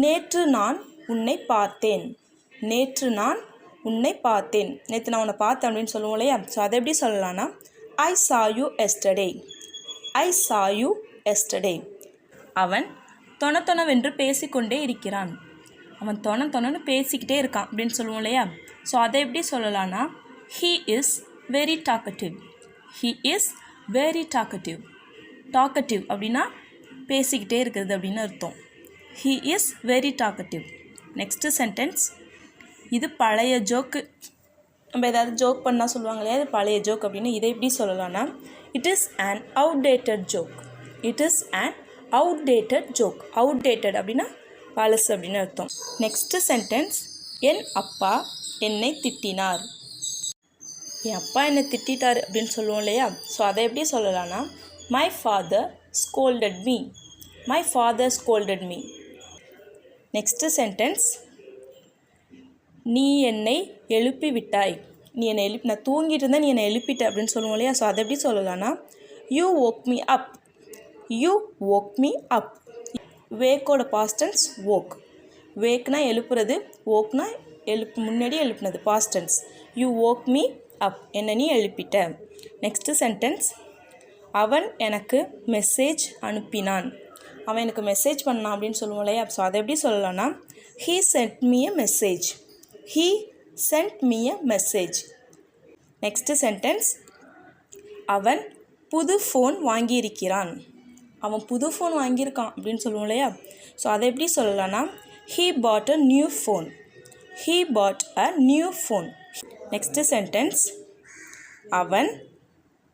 நேற்று நான் உன்னை பார்த்தேன். நேற்று நான் உன்னை பார்த்தேன். நேற்று நான் உன்னை பார்த்தேன் அப்படின்னு சொல்லுவோம் இல்லையா? ஸோ அதை எப்படி சொல்லலாம்னா ஐ saw you yesterday. I saw you yesterday. அவன் தொணவென்று பேசிக்கொண்டே இருக்கிறான். அவன் தொணன்னு பேசிக்கிட்டே இருக்கான் அப்படின்னு சொல்லுவோம் இல்லையா? ஸோ அதை எப்படி சொல்லலாம்னா he is very talkative. he is very talkative. talkative அப்படின்னா பேசிக்கிட்டே இருக்கிறது அப்படின்னு அர்த்தம். he is very talkative. Next sentence. இது பழைய ஜோக்கு. நம்ம ஏதாவது ஜோக் பண்ணால் சொல்லுவாங்க இல்லையா? இது பழைய ஜோக் அப்படின்னு இதை எப்படி சொல்லலாம்னா it is an outdated joke. It is an outdated joke. outdated அப்படின்னா பழசு அப்படின்னு அர்த்தம். Next sentence. என் அப்பா என்னை திட்டினார். என் அப்பா என்னை திட்டார் அப்படின்னு சொல்லுவோம் இல்லையா? ஸோ அதை எப்படி சொல்லலாம்னா my father scolded me. my father scolded me. Next sentence. நீ என்னை எழுப்பி விட்டாய். நீ என்னை நான் தூங்கிட்டு இருந்தேன், நீ என்னை எழுப்பிட்ட அப்படின்னு சொல்லுவோம் இல்லையா? ஸோ அதை எப்படி சொல்லலாம்னா you woke me up. You woke me up. வேக்கோட பாஸ்ட் டென்ஸ் woke. வேக்னா எழுப்புறது, wokeனா முன்னாடி எழுப்புனது past tense. You woke me up. என்னை நீ எழுப்பிட்ட. Next sentence. அவன் எனக்கு மெசேஜ் அனுப்பினான். அவன் எனக்கு மெசேஜ் பண்ணான் அப்படின்னு சொல்லுவோம் இல்லையா? ஸோ அதை எப்படி சொல்லலாம்னா he sent me a message. he sent me a message. Next sentence. அவன் புது ஃபோன் வாங்கியிருக்கிறான். அவன் புது ஃபோன் வாங்கியிருக்கான் அப்படின்னு சொல்லுவோம் இல்லையா? ஸோ அதை எப்படி சொல்லலாம்னா he bought a new phone. he bought a new phone. Next sentence. அவன்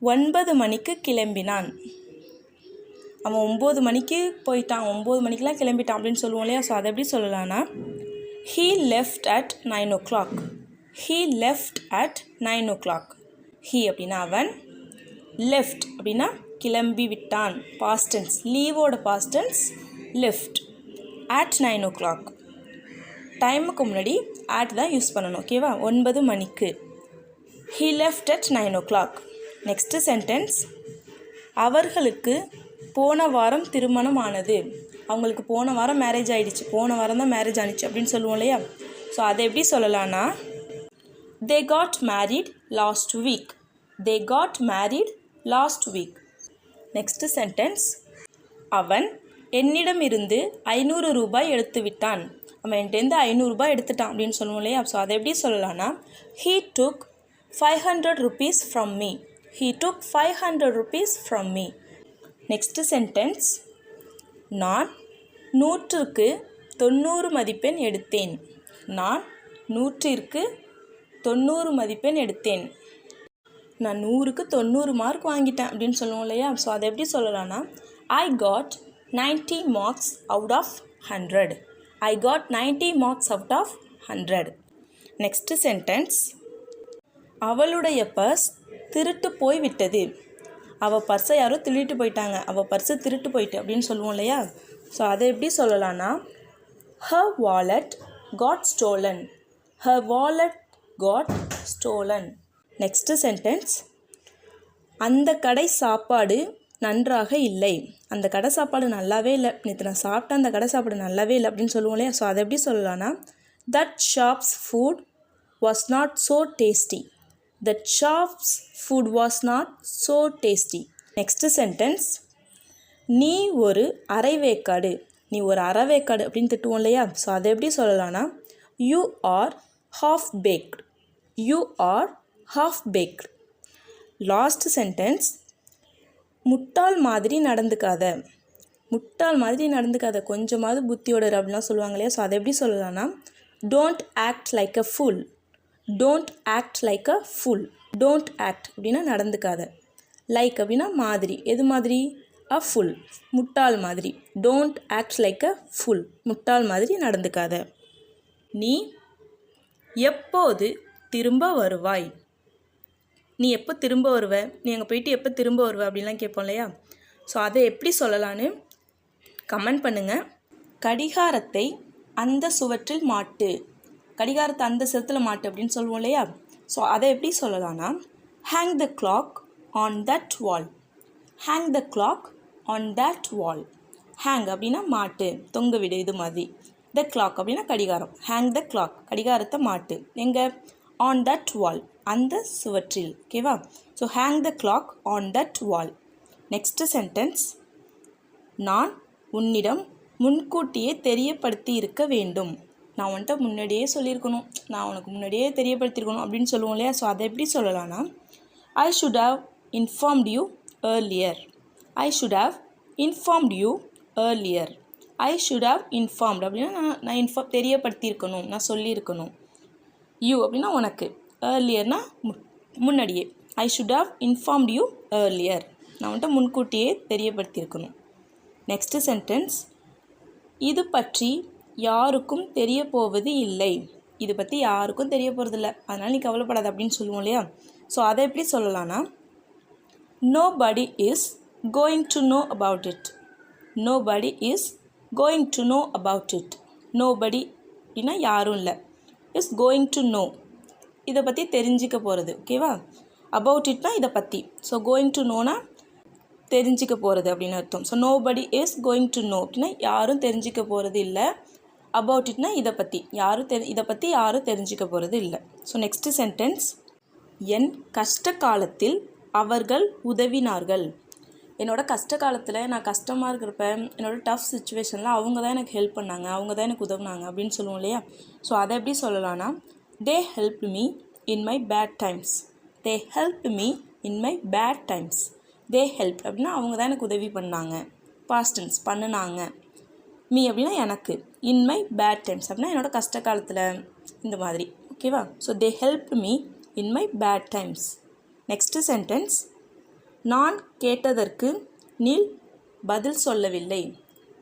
9 மணிக்கு கிளம்பினான். அவன் 9 மணிக்கு போயிட்டான், 9 மணிக்கெலாம் கிளம்பிட்டான் அப்படின்னு சொல்லுவோம் இல்லையா? ஸோ அதை எப்படி சொல்லலாம்னா he left at 9 o'clock. he left at 9 o'clock. he அப்படின்னா அவன், left அப்படின்னா கிளம்பி விட்டான் பாஸ்ட் டென்ஸ். லீவோட past tense left. at 9 o'clock. டைமுக்கு முன்னாடி at தான் யூஸ் பண்ணணும். ஓகேவா? 9 மணிக்கு. he left at 9 o'clock. Next sentence. அவர்களுக்கு போன வாரம் திருமணம் ஆனது. அவங்களுக்கு போன வாரம் மேரேஜ் ஆகிடுச்சு, போன வாரம் தான் மேரேஜ் ஆனிச்சு அப்படின்னு சொல்லுவோம் இல்லையா? ஸோ அதை எப்படி சொல்லலாம்னா they got married last week. they got married last week. Next sentence. அவன் என்னிடமிருந்து 500 ரூபாய் எடுத்து விட்டான். அவன் என்கிட்டேருந்து 500 ரூபாய் எடுத்துட்டான் அப்படின்னு சொல்லுவோம் இல்லையா? ஸோ அதை எப்படி சொல்லலாம்னா he took 500 rupees from me. he took 500 rupees from me. Next sentence. நான் 100க்கு 90 மதிப்பெண் எடுத்தேன். நான் 100க்கு 90 மதிப்பெண் எடுத்தேன். நான் 100க்கு 90 மார்க் வாங்கிட்டேன் அப்படின்னு சொல்லுவோம் இல்லையா? ஸோ அதை எப்படி சொல்லலாம்னா I got 90 marks out of 100. I got 90 marks out of 100. Next sentence. அவளுடைய பர்ஸ் திருட்டு போய் விட்டது. அவள் பர்ஸை யாரோ திருட்டு போயிட்டாங்க, அவள் பர்ஸை திருட்டு போயிட்டு அப்படின்னு சொல்லுவோம் இல்லையா? ஸோ அதை எப்படி சொல்லலாம்னா her wallet got stolen. her wallet got stolen. Next sentence. அந்த கடை சாப்பாடு நன்றாக இல்லை. அந்த கடை சாப்பாடு நல்லாவே இல்லை, நேற்று நான் சாப்பிட்டேன், அந்த கடை சாப்பாடு நல்லாவே இல்லை அப்படின்னு சொல்லுவோம் இல்லையா? ஸோ அதை எப்படி சொல்லலாம்னா that shop's food was not so tasty. that shop's food was not so tasty. Next sentence. நீ ஒரு அரைவேக்காடு. நீ ஒரு அரைவேக்காடு அப்படின்னு திட்டுவோம் இல்லையா? ஸோ அதை எப்படி சொல்லலாம்னா you are half baked. you are half baked. Last sentence. முட்டாள் மாதிரி நடந்துக்காத. முட்டாள் மாதிரி நடந்துக்காத, கொஞ்சமாவது புத்தியோட அப்படின்லாம் சொல்லுவாங்க இல்லையா? ஸோ அதை எப்படி சொல்லலாம்னா don't act like a fool. don't act like a fool. don't act அப்படின்னா நடந்துக்காத. like அப்படின்னா மாதிரி, எது மாதிரி? a fool, முட்டாள் மாதிரி. don't act like a fool, முட்டாள் மாதிரி நடந்துக்காத. நீ எப்போது திரும்ப வருவாய்? நீ எப்போ திரும்ப வருவ? நீ அங்கே போயிட்டு எப்போ திரும்ப வருவ அப்படின்லாம் கேட்போம் இல்லையா? ஸோ அதை எப்படி சொல்லலான்னு கமெண்ட் பண்ணுங்கள். கடிகாரத்தை அந்த சுவற்றில் மாட்டு. கடிகாரத்தை அந்த செவத்தில் மாட்டு அப்படின்னு சொல்லுவோம் இல்லையா? ஸோ அதை எப்படி சொல்லலாம்னா hang the clock on that wall. Hang the clock on that wall. Hang அப்படின்னா மாட்டு, தொங்க விடு, இது மாதிரி. த கிளாக் அப்படின்னா கடிகாரம். ஹேங் த கிளாக் கடிகாரத்தை மாட்டு. எங்கே? ஆன் தட் வால் அந்த சுவற்றில். ஓகேவா? So hang the clock on that wall. Next sentence, நான் உன்னிடம் முன்கூட்டியே தெரியப்படுத்தி இருக்க வேண்டும். நான் உன்கிட்ட முன்னாடியே சொல்லியிருக்கணும், நான் உனக்கு முன்னாடியே தெரியப்படுத்தியிருக்கணும் அப்படின்னு சொல்லுவோம் இல்லையா? ஸோ அதை எப்படி சொல்லலாம்னா, I should have informed you earlier. I should have informed you earlier. I should have informed அப்படின்னா நான் தெரியப்படுத்தியிருக்கணும், நான் சொல்லியிருக்கணும். யூ அப்படின்னா உனக்கு, ஏர்லியர்னா முன்னாடியே. I should have informed you earlier. நான் வந்துட்டு முன்கூட்டியே தெரியப்படுத்தியிருக்கணும். நெக்ஸ்ட் சென்டென்ஸ், இது பற்றி யாருக்கும் தெரிய போவது இல்லை. இது பற்றி யாருக்கும் தெரிய போகிறதில்ல, அதனால் நீ கவலைப்படாத அப்படின்னு சொல்லுவோம் இல்லையா? ஸோ அதை எப்படி சொல்லலாம்னா, nobody is going to know about it. nobody is going to know about it. nobody அப்படின்னா யாரும் இல்லை, is going to know இதை பற்றி தெரிஞ்சிக்க போகிறது. ஓகேவா? about itனா இதை பற்றி. ஸோ going to knowனா தெரிஞ்சிக்க போகிறது அப்படின்னு அர்த்தம். So nobody is going to know அப்படின்னா யாரும் தெரிஞ்சிக்க போகிறது இல்லை. about itனா இதை பற்றி இதை பற்றி யாரும் தெரிஞ்சிக்க போகிறது இல்லை. ஸோ நெக்ஸ்ட் சென்டென்ஸ், என் கஷ்ட காலத்தில் அவர்கள் உதவினார்கள். என்னோடய கஷ்ட காலத்தில் நான் கஷ்டமாக இருக்கிறப்ப, என்னோடய டஃப் சுச்சுவேஷனில் அவங்க தான் எனக்கு ஹெல்ப் பண்ணாங்க, அவங்க தான் எனக்கு உதவுனாங்க அப்படின்னு சொல்லுவோம் இல்லையா? ஸோ அதை எப்படி சொல்லலாம்னா, they help me in my bad times. They help me in my bad times. They help அப்படின்னா அவங்க தான் எனக்கு உதவி பண்ணாங்க, பாஸ்ட் டென்ஸ் பண்ணுனாங்க. மீ அப்படின்னா எனக்கு, இன் மை பேட் டைம்ஸ் அப்படின்னா என்னோடய கஷ்ட காலத்தில் இந்த மாதிரி. ஓகேவா? So they help me in my bad times. Next sentence, நான் கேட்டதற்கு நீ பதில் சொல்லவில்லை.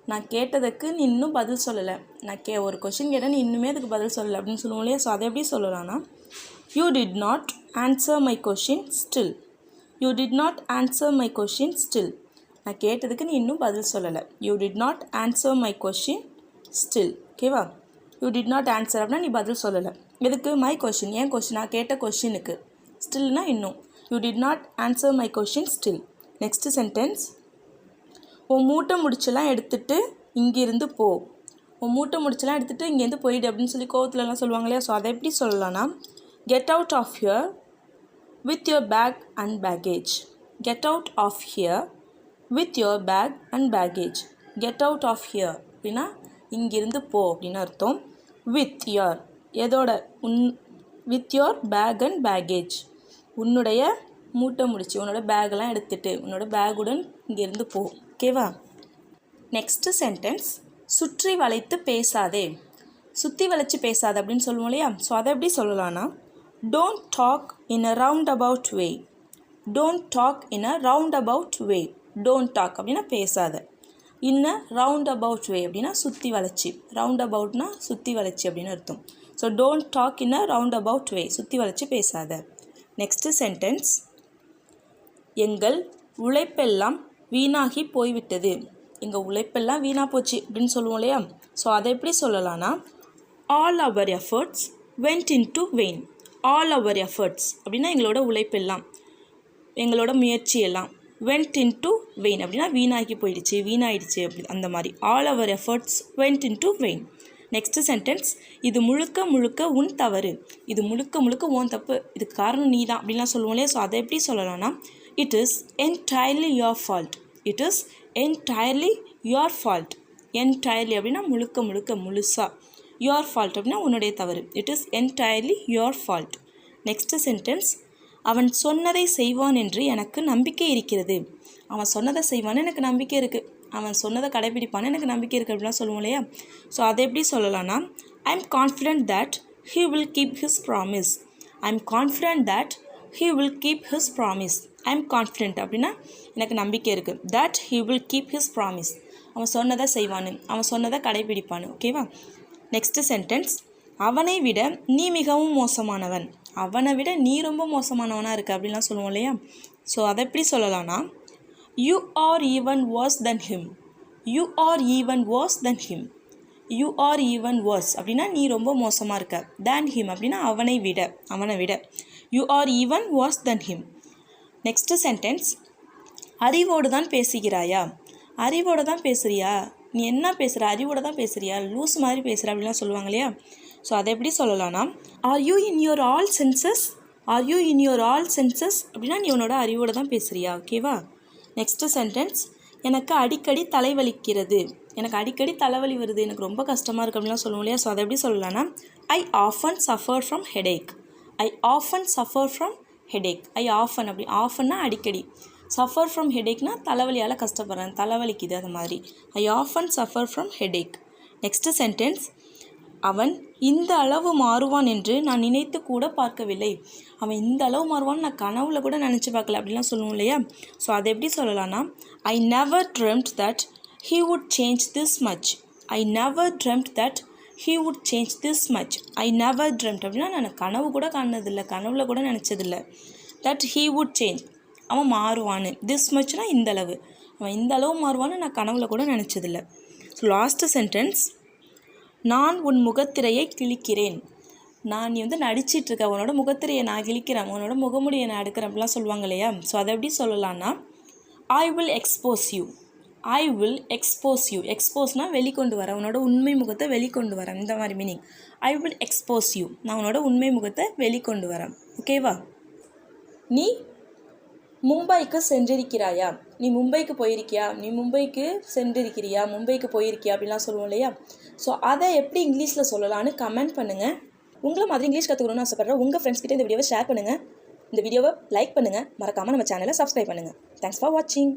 நான் கேட்டதற்கு நீ இன்னும் பதில் சொல்லலை. நான் ஒரு கொஷின் கேட்டேன், நீ இன்னுமே அதுக்கு பதில் சொல்லலை அப்படின்னு சொல்லுவோம் இல்லையா? ஸோ அதை எப்படி சொல்லலாம்னா, you did not answer my question still. You did not answer my question still. நான் கேட்டதுக்கு நீ இன்னும் பதில் சொல்லலை. You did not answer my question still. ஓகேவா? யூ டிட் நாட் ஆன்சர் அப்படின்னா நீ பதில் சொல்லலை. எதுக்கு? மை கொஷின், ஏன் கொஷின், நான் கேட்ட கொஷினுக்கு. ஸ்டில்னா இன்னும். You did not answer my question still. Next sentence, உன் மூட்டை முடிச்செல்லாம் எடுத்துகிட்டு இங்கேருந்து போ. உன் மூட்டை முடிச்செல்லாம் எடுத்துகிட்டு இங்கேருந்து போயிடு அப்படின்னு சொல்லி கோவத்துலலாம் சொல்லுவாங்க இல்லையா? ஸோ அதை எப்படி சொல்லலாம்னா, get out of here with your bag and baggage. Get out of here with your bag and baggage. Get out of here அப்படின்னா இங்கிருந்து போ அப்படின்னு அர்த்தம். வித் யுவர் எதோட, with your bag and baggage. உன்னுடைய மூட்டை முடிச்சு, உன்னோட பேக்கெல்லாம் எடுத்துகிட்டு, உன்னோட பேக்குடன் இங்கேருந்து போ. ஓகேவா? நெக்ஸ்ட்டு சென்டென்ஸ், சுற்றி வளைத்து பேசாதே. சுற்றி வளைச்சு பேசாதே அப்படின்னு சொல்லுவோம் இல்லையா? ஸோ அதை எப்படி சொல்லலாம்னா, don't talk in a round about way. Don't talk in a round about way. Don't talk அப்படின்னா பேசாத. இன் அ ரவுண்ட் அபவுட் வே அப்படின்னா சுற்றி வளைச்சி. ரவுண்ட் அபவுட்னா சுற்றி வளைச்சி அப்படின்னு அர்த்தம். So don't talk in a round about way. சுற்றி வளைச்சி பேசாத. நெக்ஸ்ட்டு சென்டென்ஸ், எங்கள் உழைப்பெல்லாம் வீணாகி போய்விட்டது. எங்கள் உழைப்பெல்லாம் வீணாக போச்சு அப்படின்னு சொல்லுவோம் இல்லையா? ஸோ அதை எப்படி சொல்லலாம்னா, all our efforts went into vain. All our efforts அப்படின்னா எங்களோட உழைப்பெல்லாம், எங்களோட முயற்சியெல்லாம். வெண்ட் இன் டு வெயின் அப்படின்னா வீணாகி போயிடுச்சு, வீணாயிடுச்சு அப்படி அந்த மாதிரி. All our efforts went into vain. Next sentence, இது முழுக்க முழுக்க உன் தவறு. இது முழுக்க முழுக்க உன் தப்பு, இதுக்கு காரணம் நீ தான் அப்படின்லாம் சொல்லுவோம் இல்லையா? ஸோ அதை எப்படி சொல்லலாம்னா, it is entirely your fault. It is entirely your fault. Entirely அப்படின்னா முழுக்க முழுக்க முழுசாக. யுவர் ஃபால்ட் அப்படின்னா உன்னுடைய தவறு. It is entirely your fault. Next sentence, அவன் சொன்னதை செய்வான் என்று எனக்கு நம்பிக்கை இருக்கிறது. அவன் சொன்னதை செய்வான்னு எனக்கு நம்பிக்கை இருக்குது. அவன் சொன்னதை கடைப்பிடிப்பான்னு எனக்கு நம்பிக்கை இருக்குது அப்படிலாம் சொல்லுவோம் இல்லையா? ஸோ அதை எப்படி சொல்லலாம்னா, I am confident that he will keep his promise. I am confident that he will keep his promise. I am confident அப்படின்னா எனக்கு நம்பிக்கை இருக்குது. That he will keep his promise. அவன் சொன்னதை செய்வான்னு, அவன் சொன்னதை கடைப்பிடிப்பான்னு. ஓகேவா? நெக்ஸ்ட்டு சென்டென்ஸ், அவனை விட நீ மிகவும் மோசமானவன். அவனை விட நீ ரொம்ப மோசமானவனாக இருக்க அப்படின்லாம் சொல்லுவோம் இல்லையா? ஸோ அதை எப்படி சொல்லலாம்னா, you are even worse than him. You are even worse than him. You are even worse அப்படின்னா நீ ரொம்ப மோசமாக இருக்க. than him அப்படின்னா அவனை விட. You are even worse than him. Next sentence, அறிவோடு தான் பேசுகிறாயா. அறிவோடு தான் பேசுகிறியா நீ என்ன பேசுகிற, அறிவோட தான் பேசுகிறியா, லூஸ் மாதிரி பேசுகிற அப்படிலாம் சொல்லுவாங்க இல்லையா. ஸோ அதை எப்படி சொல்லலாம்னா, are you in your all senses, are you in your all senses அப்படின்னா நீ உன்னோட அறிவோட தான் பேசுகிறியா. ஓகேவா. நெக்ஸ்ட்டு சென்டென்ஸ், எனக்கு அடிக்கடி தலைவலிக்கிறது, எனக்கு அடிக்கடி தலைவலி வருது, எனக்கு ரொம்ப கஷ்டமாக இருக்குது அப்படிலாம் சொல்லுவோம் இல்லையா. ஸோ அதை எப்படி சொல்லலாம்னா, I often suffer from headache, I often suffer from headache. I often அப்படி, ஆஃபன்னா அடிக்கடி, சஃபர் ஃப்ரம் ஹெடேக்னா தலைவலியால் கஷ்டப்படுறேன், தலைவலிக்குது, அது மாதிரி. I often suffer from headache. Next sentence, அவன் இந்த அளவு மாறுவான் என்று நான் நினைத்து கூட பார்க்கவில்லை, அவன் இந்த அளவு மாறுவான்னு நான் கனவுல கூட நினச்சி பார்க்கல அப்படிலாம் சொல்லுவோம் இல்லையா. ஸோ அதை எப்படி சொல்லலாம்னா, I never dreamt that he would change this much, I never dreamt that he would change this much. I never dreamt அப்படின்னா நான் கனவு கூட காணதில்லை, கனவுல கூட நினச்சதில்லை. that he would change, அவன் மாறுவான்னு, this muchனா இந்த அளவு, அவன் இந்த அளவு மாறுவான்னு நான் கனவுல கூட நினச்சதில்லை. ஸோ லாஸ்ட்டு சென்டென்ஸ், நான் உன் முகத்திரையை கிழிக்கிறேன், நான் நீ நடிச்சிட்ருக்க, உன்னோட முகத்திரையை நான் கிழிக்கிறேன், உன்னோட முகமுடியை நான் எடுக்கிறேன் அப்படிலாம் சொல்லுவாங்க இல்லையா. ஸோ அதை எப்படி சொல்லலாம்னா, I will expose you, I will expose you. எக்ஸ்போஸ்னால் வெளிக்கொண்டு வர, உன்னோட உண்மை முகத்தை வெளிக்கொண்டு வரேன், இந்த மாதிரி meaning. I will expose you, நான் உன்னோட உண்மை முகத்தை வெளிக்கொண்டு வரேன். ஓகேவா. நீ மும்பைக்கு சென்றிருக்கிறாயா, நீ மும்பைக்கு போயிருக்கியா, நீ மும்பைக்கு சென்றிருக்கிறியா, மும்பைக்கு போயிருக்கியா அப்படிலாம் சொல்லுவோம் இல்லையா. ஸோ அதை எப்படி இங்கிலீஷில் சொல்லலான்னு கமெண்ட் பண்ணுங்கள். உங்களை மாதிரி இங்கிலீஷ் கற்றுக்கணும்னு ஆசைப்படுறேன் உங்கள் ஃப்ரெண்ட்ஸ் கிட்ட இந்த வீடியோவை ஷேர் பண்ணுங்கள், இந்த வீடியோவை லைக் பண்ணுங்கள், மறக்காமல் நம்ம சேனலை சப்ஸ்கிரைப் பண்ணுங்கள். தேங்க்ஸ் ஃபார் வாட்சிங்.